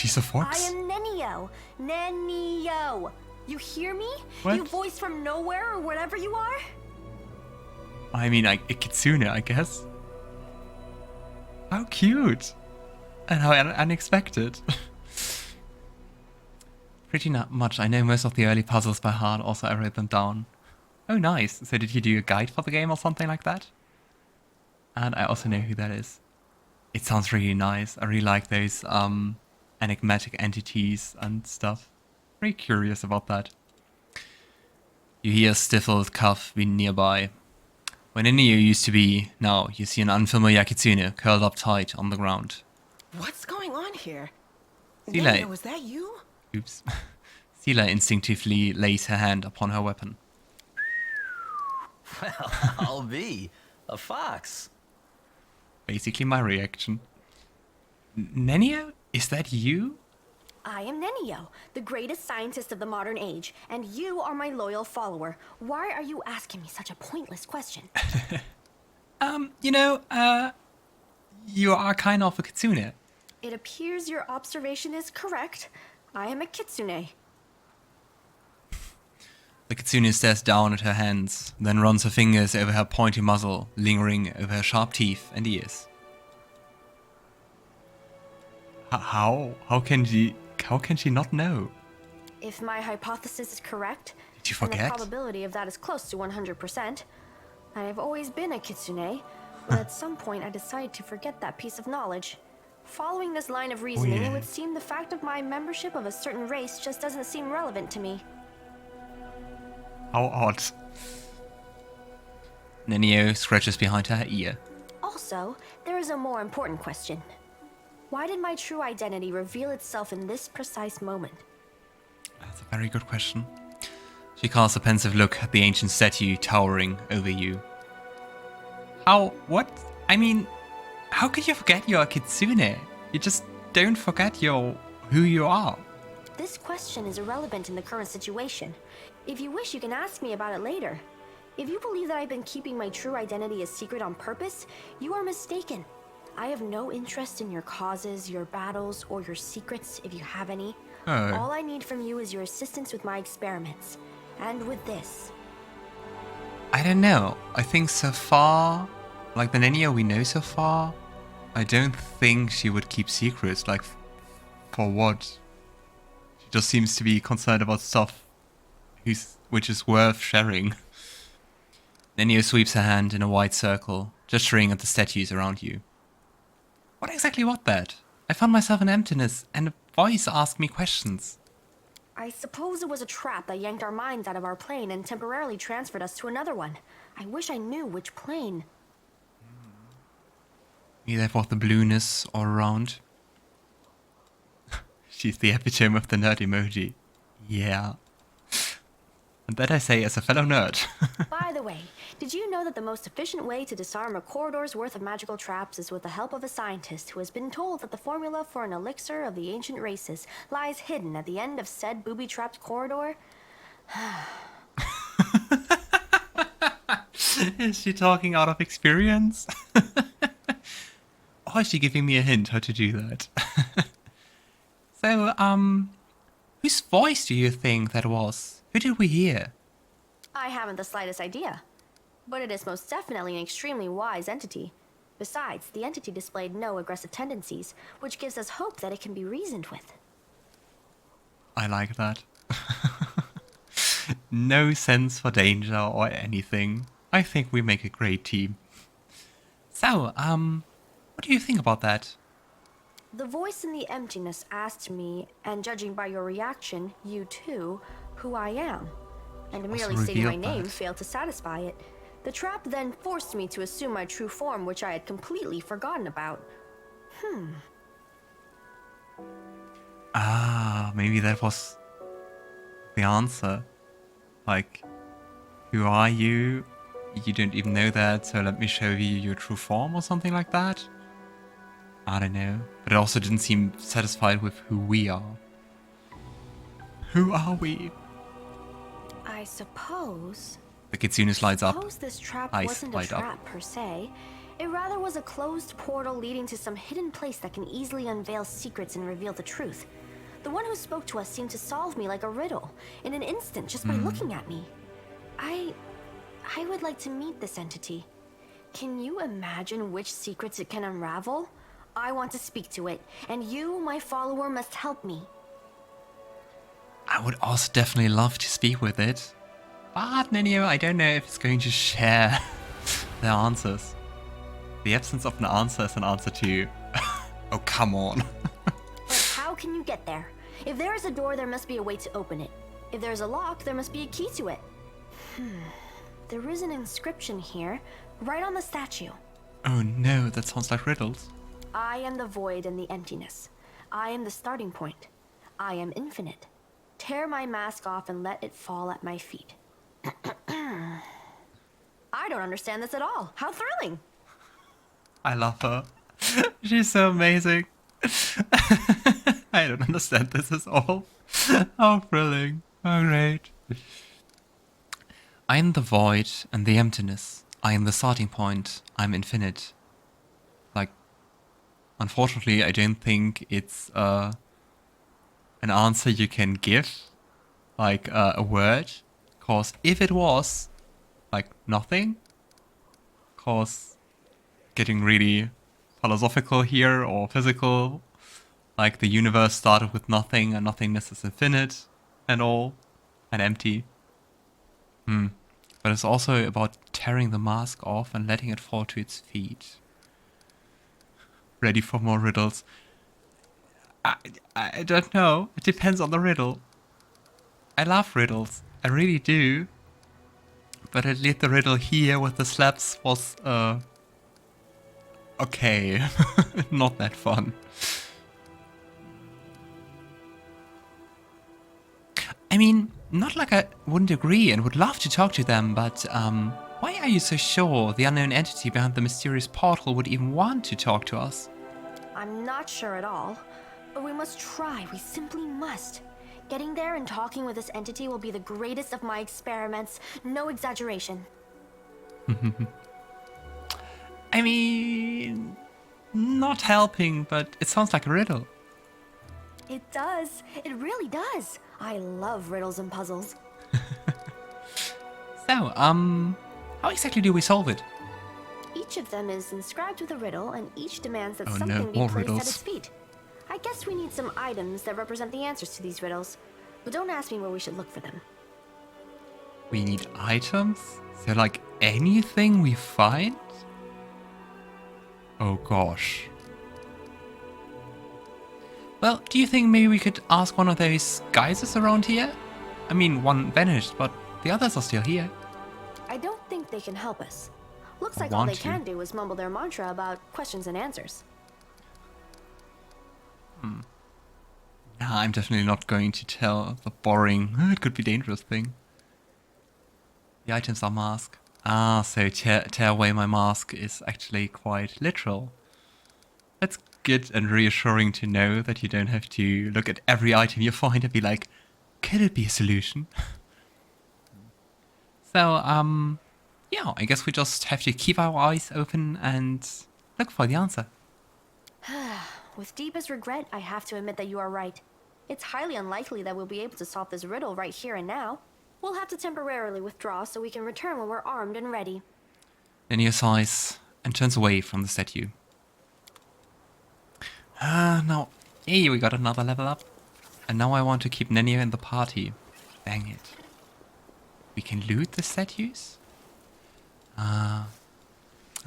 she's a fox? I am Nenio. Nenio. You hear me? What? You voice from nowhere or whatever you are? I mean, a Kitsune, I guess. How cute. And how unexpected. Pretty not much. I know most of the early puzzles by heart, also I wrote them down. Oh, nice. So did you do a guide for the game or something like that? And I also know who that is. It sounds really nice. I really like those enigmatic entities and stuff. Very curious about that. You hear a stifled cough be nearby. When Nenio used to be, now you see an unfamiliar Kitsune curled up tight on the ground. What's going on here? Seelah. Nenio, was that you? Oops. Seelah instinctively lays her hand upon her weapon. Well, I'll be a fox. Basically my reaction. Nenio? Is that you? I am Nenio, the greatest scientist of the modern age, and you are my loyal follower. Why are you asking me such a pointless question? You are kind of a Kitsune. It appears your observation is correct. I am a Kitsune. The Kitsune stares down at her hands, then runs her fingers over her pointy muzzle, lingering over her sharp teeth and ears. How can she not know? If my hypothesis is correct, Did you and the forget? probability of that is close to 100%, I have always been a Kitsune, but at some point I decided to forget that piece of knowledge. Following this line of reasoning, yeah. it would seem the fact of my membership of a certain race just doesn't seem relevant to me. How odd. Nenio scratches behind her ear. Also, there is a more important question. Why did my true identity reveal itself in this precise moment? That's a very good question. She casts a pensive look at the ancient statue towering over you. What? I mean, how could you forget you're a Kitsune? You just don't forget who you are. This question is irrelevant in the current situation. If you wish, you can ask me about it later. If you believe that I've been keeping my true identity a secret on purpose, you are mistaken. I have no interest in your causes, your battles, or your secrets, if you have any. Oh. All I need from you is your assistance with my experiments. And with this. I don't know. I think so far, like the Nenio we know so far, I don't think she would keep secrets. Like, for what? She just seems to be concerned about stuff which is worth sharing. Nenio sweeps her hand in a wide circle, gesturing at the statues around you. What exactly was that? I found myself in emptiness, and a voice asked me questions. I suppose it was a trap that yanked our minds out of our plane and temporarily transferred us to another one. I wish I knew which plane. Maybe that was the blueness all around. She's the epitome of the nerd emoji. Yeah. And that I say as a fellow nerd. By the way, did you know that the most efficient way to disarm a corridor's worth of magical traps is with the help of a scientist who has been told that the formula for an elixir of the ancient races lies hidden at the end of said booby-trapped corridor? Is she talking out of experience? Or is she giving me a hint how to do that? So, whose voice do you think that was? Who did we hear? I haven't the slightest idea. But it is most definitely an extremely wise entity. Besides, the entity displayed no aggressive tendencies, which gives us hope that it can be reasoned with. I like that. No sense for danger or anything. I think we make a great team. So, what do you think about that? The voice in the emptiness asked me, and judging by your reaction, you too, who I am. And merely stating my name failed to satisfy it. The trap then forced me to assume my true form, which I had completely forgotten about. Maybe that was the answer. Like, who are you? You don't even know that, so let me show you your true form or something like that? I don't know. But it also didn't seem satisfied with who we are. Who are we? I suppose... The Kitsune slides up. Suppose this trap Eyes wasn't a light up. trap per se. It rather was a closed portal leading to some hidden place that can easily unveil secrets and reveal the truth. The one who spoke to us seemed to solve me like a riddle, in an instant, just by looking at me. I would like to meet this entity. Can you imagine which secrets it can unravel? I want to speak to it, and you, my follower, must help me. I would also definitely love to speak with it. But Nenio, I don't know if it's going to share their answers. The absence of an answer is an answer to you. Oh, come on. But how can you get there? If there is a door, there must be a way to open it. If there's a lock, there must be a key to it. There is an inscription here, right on the statue. Oh no, that sounds like riddles. I am the void and the emptiness. I am the starting point. I am infinite. Tear my mask off and let it fall at my feet. I don't understand this at all. How thrilling! I love her. She's so amazing. I don't understand this at all. How thrilling. How great. I am the void and the emptiness. I am the starting point. I'm infinite. Like, unfortunately, I don't think it's an answer you can give, like a word. Cause if it was, like, nothing, cause getting really philosophical here or physical, like the universe started with nothing and nothingness is infinite and all, and empty. But it's also about tearing the mask off and letting it fall to its feet. Ready for more riddles? I don't know. It depends on the riddle. I love riddles. I really do. But at least the riddle here with the slaps was, okay. Not that fun. I mean, not like I wouldn't agree and would love to talk to them, but why are you so sure the unknown entity behind the mysterious portal would even want to talk to us? I'm not sure at all, but we must try. We simply must. Getting there and talking with this entity will be the greatest of my experiments. No exaggeration. I mean, not helping, but it sounds like a riddle. It does. It really does. I love riddles and puzzles. So, how exactly do we solve it? Each of them is inscribed with a riddle, and each demands that Oh no, something be more placed riddles. at its feet. I guess we need some items that represent the answers to these riddles, but don't ask me where we should look for them. We need items? Is there like anything we find? Oh gosh. Well, do you think maybe we could ask one of those geysers around here? I mean, one vanished, but the others are still here. I don't think they can help us. Looks I like all they want to. can do is mumble their mantra about questions and answers. Nah, I'm definitely not going to tell the boring, it could be dangerous thing. The items are mask. Ah, so tear away my mask is actually quite literal. That's good and reassuring to know that you don't have to look at every item you find and be like, could it be a solution? So, yeah, I guess we just have to keep our eyes open and look for the answer. With deepest regret, I have to admit that you are right. It's highly unlikely that we'll be able to solve this riddle right here and now. We'll have to temporarily withdraw so we can return when we're armed and ready. Nenio sighs and turns away from the statue. Now, hey, we got another level up. And now I want to keep Nenio in the party. Dang it. We can loot the statues?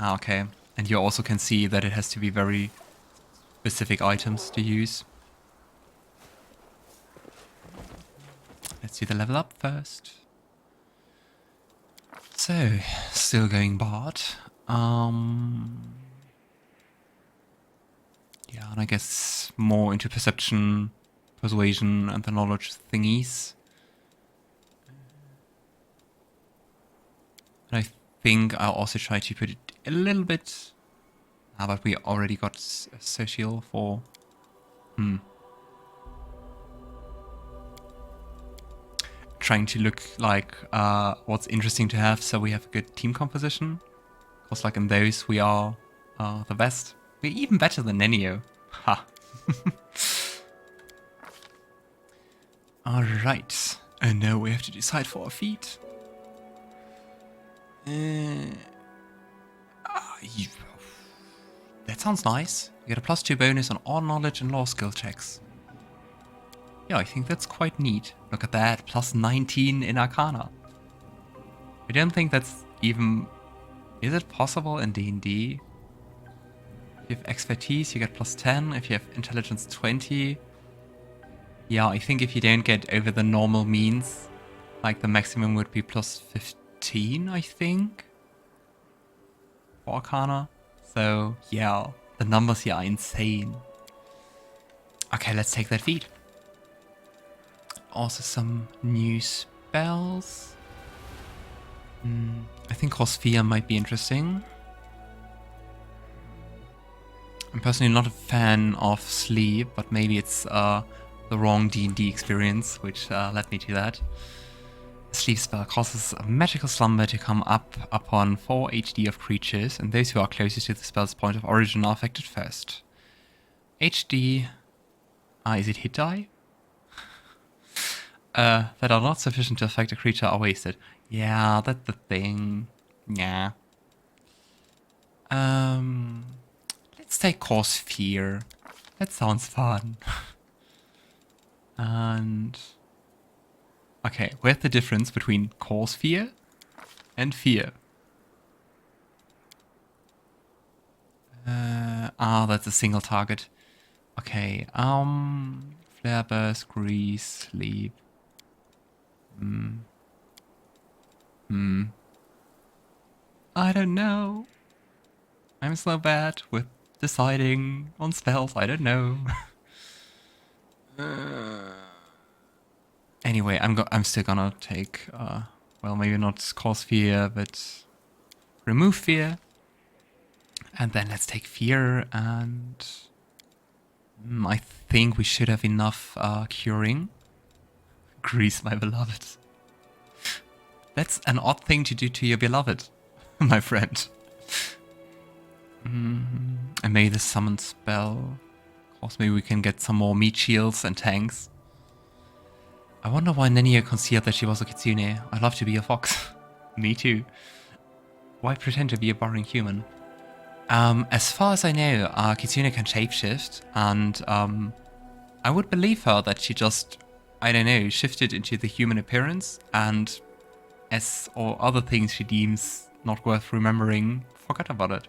Okay. And you also can see that it has to be very specific items to use. Let's do the level up first. So, still going bard. Yeah, and I guess more into perception, persuasion, and the knowledge thingies. And I think I'll also try to put it a little bit. But we already got Sosiel for. Trying to look like what's interesting to have, so we have a good team composition. Because like in those we are the best. We're even better than Nenio. Ha. Alright. And now we have to decide for our feat. That sounds nice. You get a +2 bonus on all knowledge and law skill checks. Yeah, I think that's quite neat. Look at that, +19 in Arcana. I don't think that's even... Is it possible in D&D? If you have expertise, you get +10. If you have intelligence 20... Yeah, I think if you don't get over the normal means, like the maximum would be +15, I think? For Arcana. So, yeah, the numbers here are insane. Okay, let's take that feat. Also some new spells. I think Cause Fear might be interesting. I'm personally not a fan of sleep, but maybe it's the wrong D&D experience, which led me to that. A sleep spell causes a magical slumber to come up upon 4 HD of creatures, and those who are closest to the spell's point of origin are affected first. HD... is it hit die? That are not sufficient to affect a creature are wasted. Yeah, that's the thing. Yeah. Let's take Cause Fear. That sounds fun. And... Okay, where's the difference between Cause Fear and Fear? That's a single target. Okay, Flare Burst, Grease, Sleep. I don't know. I'm so bad with deciding on spells, I don't know. Anyway, I'm still gonna take, well, maybe not Cause Fear, but Remove Fear. And then let's take Fear, and I think we should have enough curing. Grease, my beloved. That's an odd thing to do to your beloved, my friend. And maybe the summon spell. Of course, maybe we can get some more meat shields and tanks. I wonder why Nenio concealed that she was a Kitsune. I'd love to be a fox. Me too. Why pretend to be a boring human? As far as I know, Kitsune can shapeshift, and I would believe her that she just, I don't know, shifted into the human appearance, and as all other things she deems not worth remembering, forgot about it.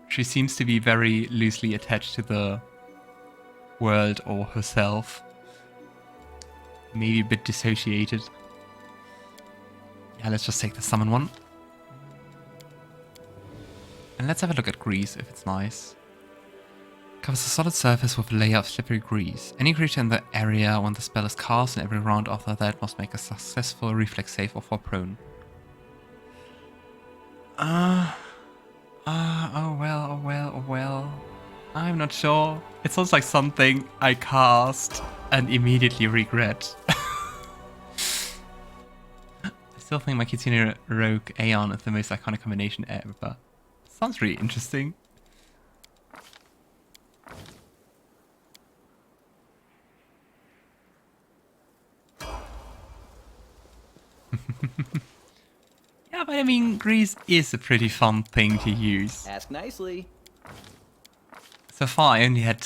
She seems to be very loosely attached to the world or herself. Maybe a bit dissociated. Yeah, let's just take the summon one. And let's have a look at grease, if it's nice. Covers a solid surface with a layer of slippery grease. Any creature in the area when the spell is cast and every round after that must make a successful reflex save or fall prone. Oh well. I'm not sure. It sounds like something I cast and immediately regret. I still think my Kitsune Rogue Aeon is the most iconic combination ever. Sounds really interesting. Yeah, but I mean, grease is a pretty fun thing to use. Ask nicely. So far, I only had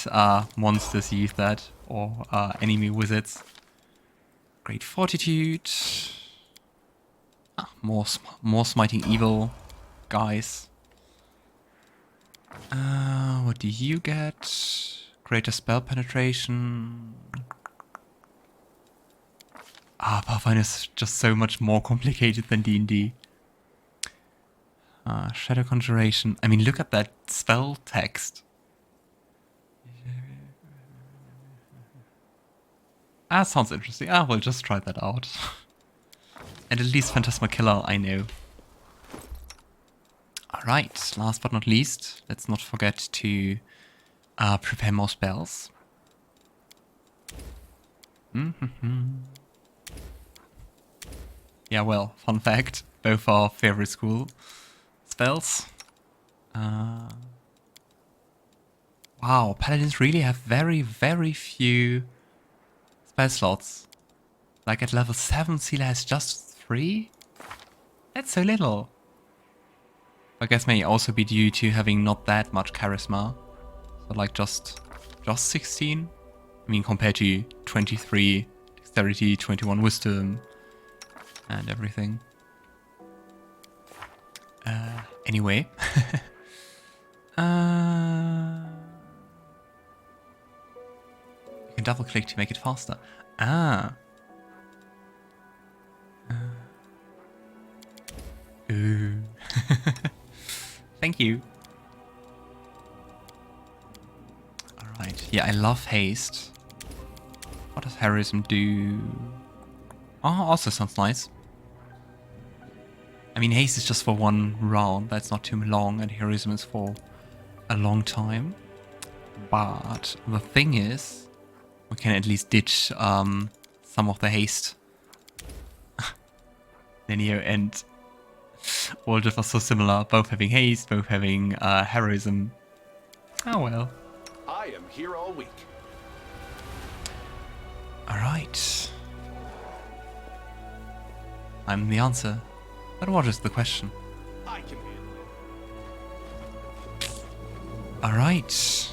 monsters use that, or enemy wizards. Great Fortitude. More smiting evil guys. What do you get? Greater spell penetration. Pathfinder is just so much more complicated than D&D. Shadow Conjuration. I mean, look at that spell text. Sounds interesting. We'll just try that out. And at least Phantasma Killer, I know. Alright, last but not least, let's not forget to prepare more spells. Yeah, well, fun fact. Both our favorite school spells. Wow, paladins really have very, very few spell slots. Like at level 7, Seelah has just 3? That's so little. I guess may also be due to having not that much charisma. So like just 16? I mean, compared to 23 dexterity, 21 wisdom, and everything. Anyway. You can double click to make it faster. Ah. Ooh. Thank you. Alright. Yeah, I love haste. What does heroism do? Oh, also sounds nice. I mean, haste is just for one round. That's not too long, and heroism is for a long time. But the thing is, we can at least ditch some of the haste. Nenio and Woljif are so similar, both having haste, both having heroism. Oh well. I am here all week. Alright. I'm the answer. But what is the question? I can handle it. Alright.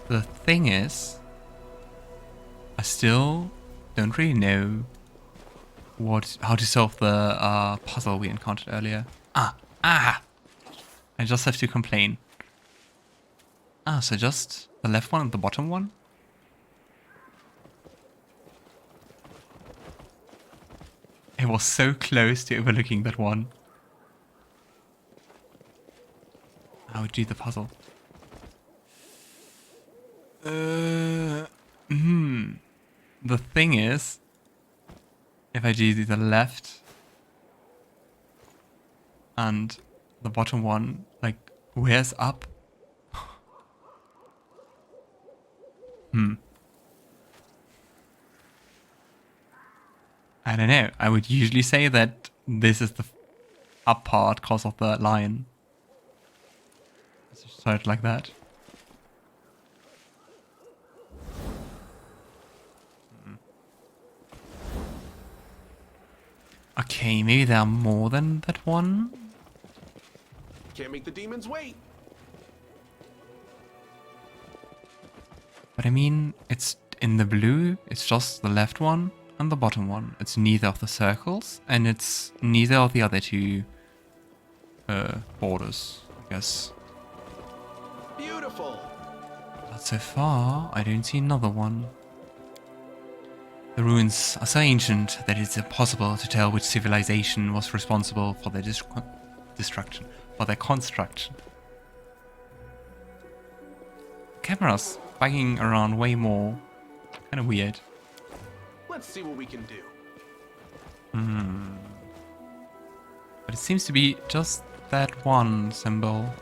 The thing is, I still don't really know how to solve the puzzle we encountered earlier. I just have to complain. So just the left one and the bottom one? I was so close to overlooking that one. I would do the puzzle. The thing is, if I do the left and the bottom one, like, where's up? I don't know. I would usually say that this is the up part because of the lion. Let's just start it like that. Okay, maybe there are more than that one. Can't make the demons wait. But I mean, it's in the blue, it's just the left one and the bottom one. It's neither of the circles, and it's neither of the other two borders, I guess. Beautiful. But so far, I don't see another one. The ruins are so ancient that it's impossible to tell which civilization was responsible for their destruction, for their construction. Cameras bugging around way more. Kind of weird. Let's see what we can do. But it seems to be just that one symbol.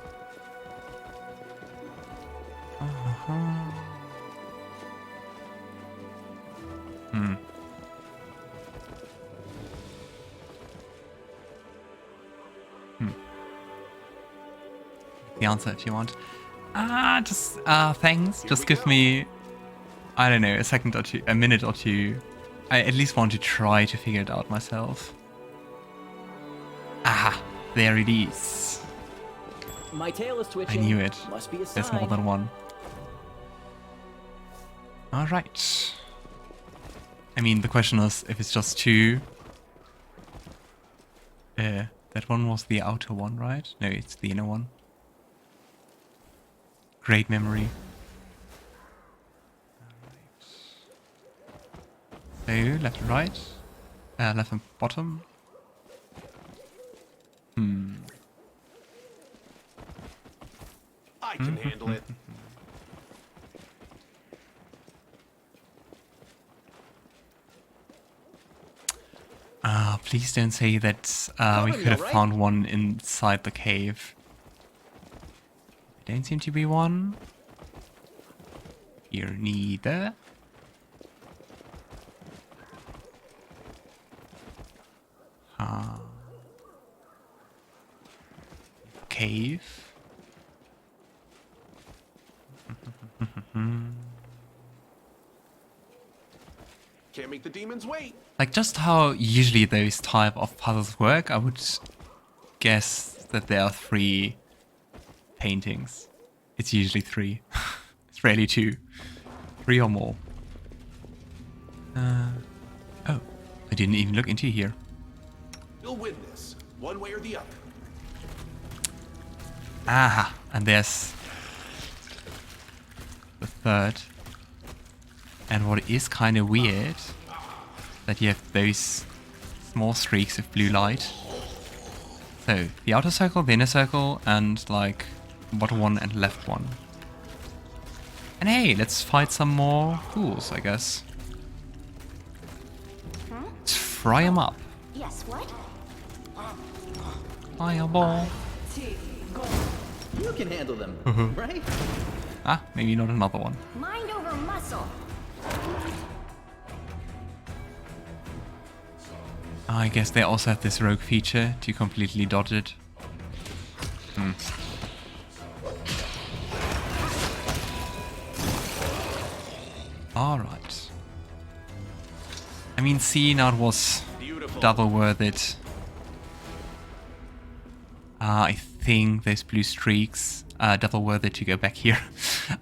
The answer if you want. Thanks. Just give me, I don't know, a second or two, a minute or two. I at least want to try to figure it out myself. There it is. My tail is I twitching. knew it. Must be a sign. There's more than one. Alright. I mean, the question is if it's just two. That one was the outer one, right? No, it's the inner one. Great memory. So, left and right. Left and bottom. I can handle it. Please don't say that we could have found one inside the cave. There don't seem to be one. Here neither. Cave. Can't make the demons wait. Like, just how usually those type of puzzles work, I would guess that there are 3 paintings. It's usually 3. It's rarely 2. 3 or more. Oh, I didn't even look into here. You'll win this, one way or the other. Aha, and there's the 3rd. And what is kind of weird, that you have those small streaks of blue light. So, the outer circle, the inner circle, and like bottom one and left one. And hey, let's fight some more ghouls, I guess. Let's fry them up. Yes, what? Fireball. You can handle them, right? Ah, maybe not another one. Mind over muscle. I guess they also have this rogue feature to completely dodge it. Alright. I mean, seeing out was Beautiful. double worth it. I think those blue streaks are double worth it to go back here.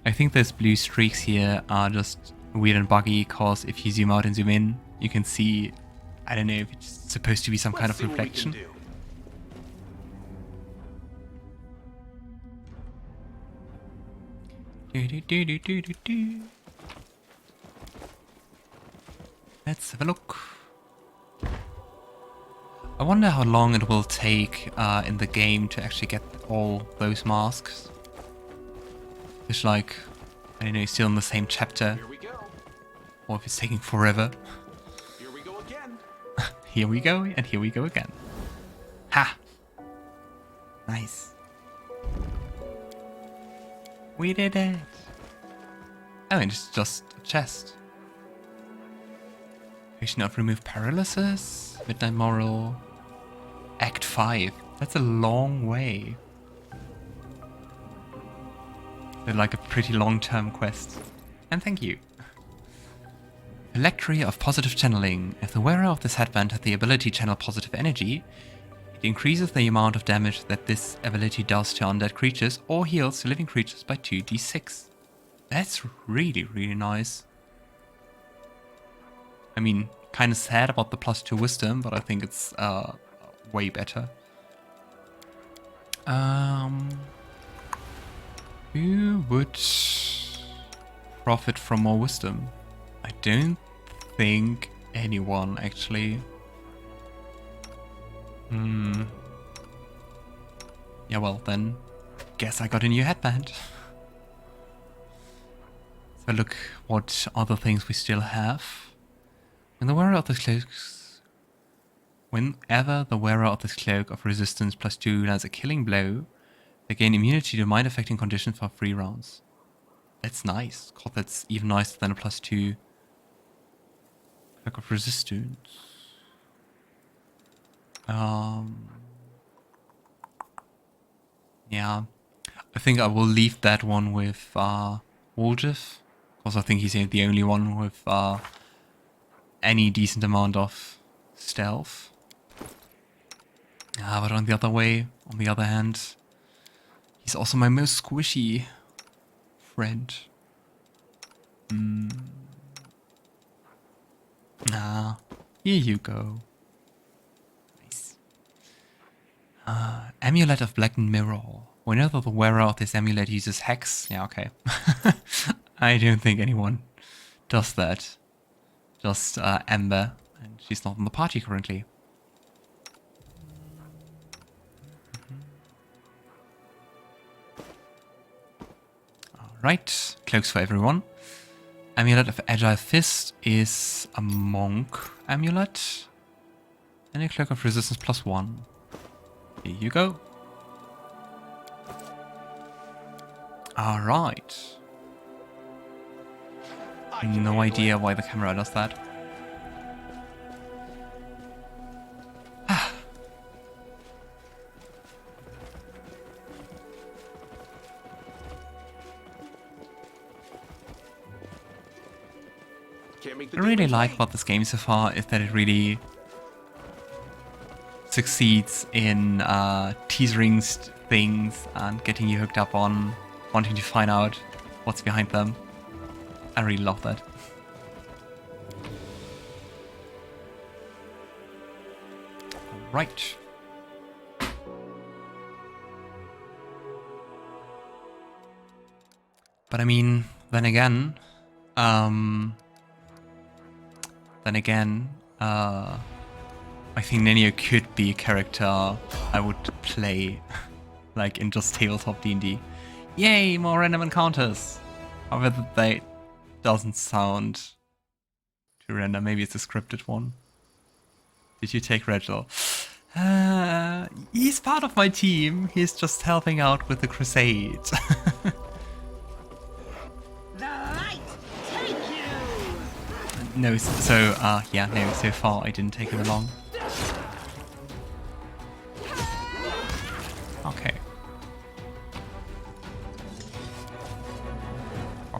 I think those blue streaks here are just weird and buggy, because if you zoom out and zoom in, you can see, I don't know if it's supposed to be some kind Let's of see what we reflection. can do. Do. Let's have a look. I wonder how long it will take in the game to actually get all those masks. It's like, I don't know, still in the same chapter, Here we go. or if it's taking forever. Here we go again. Here we go, and here we go again. Ha! Nice. We did it! Oh, and it's just a chest. Potion of Remove Paralysis, Midnight Moral, Act 5. That's a long way. They're like a pretty long-term quest. And thank you. Electry of Positive Channeling. If the wearer of this headband has the ability to channel positive energy, it increases the amount of damage that this ability does to undead creatures or heals to living creatures by 2d6. That's really, really nice. I mean, kind of sad about the +2 wisdom, but I think it's way better. Who would profit from more wisdom? I don't think anyone, actually. Yeah, well then, guess I got a new headband. So look what other things we still have. When the wearer of this cloak, whenever the wearer of this cloak of resistance +2 lands a killing blow, they gain immunity to mind affecting conditions for 3 rounds. That's nice. God, that's even nicer than a +2 cloak of resistance. Yeah, I think I will leave that one with Woljif, because I think he's the only one with any decent amount of stealth. But on the other hand, he's also my most squishy friend. Here you go. Nice. Amulet of Blackened Mirror. Whenever the wearer of this amulet uses Hex... Yeah, okay. I don't think anyone does that. Just Ember, and she's not in the party currently. Alright, cloaks for everyone. Amulet of Agile Fist is a monk amulet. And a cloak of resistance +1. Here you go. Alright. No idea why the camera does that. Can't make the I really demons like wait. about this game so far is that it really succeeds in teasering things and getting you hooked up on wanting to find out what's behind them. I really love that. Right. But I mean, then again, I think Nenio could be a character I would play, like in just tabletop D&D. Yay, more random encounters! However, that doesn't sound too random. Maybe it's a scripted one. Did you take Regill? He's part of my team. He's just helping out with the crusade. No, so far I didn't take him along. Okay.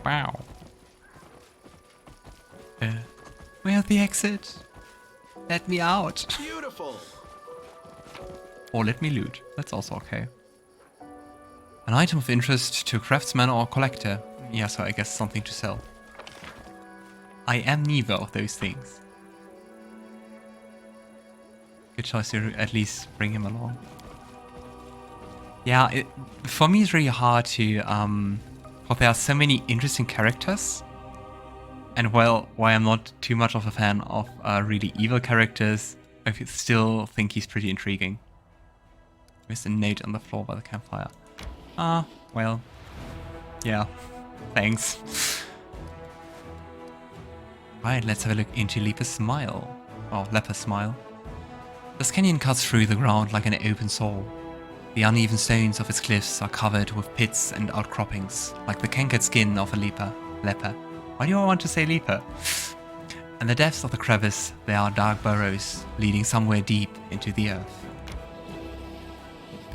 Wow. Where's the exit? Let me out. Beautiful. Or let me loot. That's also okay. An item of interest to a craftsman or collector. Yeah, so I guess something to sell. I am neither of those things. Good choice to at least bring him along. Yeah, for me it's really hard to, because there are so many interesting characters. And while I'm not too much of a fan of really evil characters, I still think he's pretty intriguing. There's a note on the floor by the campfire. Well, yeah, thanks. Right, let's have a look into Leper's Smile. Oh, Leper's Smile. This canyon cuts through the ground like an open sore. The uneven stones of its cliffs are covered with pits and outcroppings, like the cankered skin of a leper. Why do I want to say leper? In the depths of the crevice, there are dark burrows leading somewhere deep into the earth.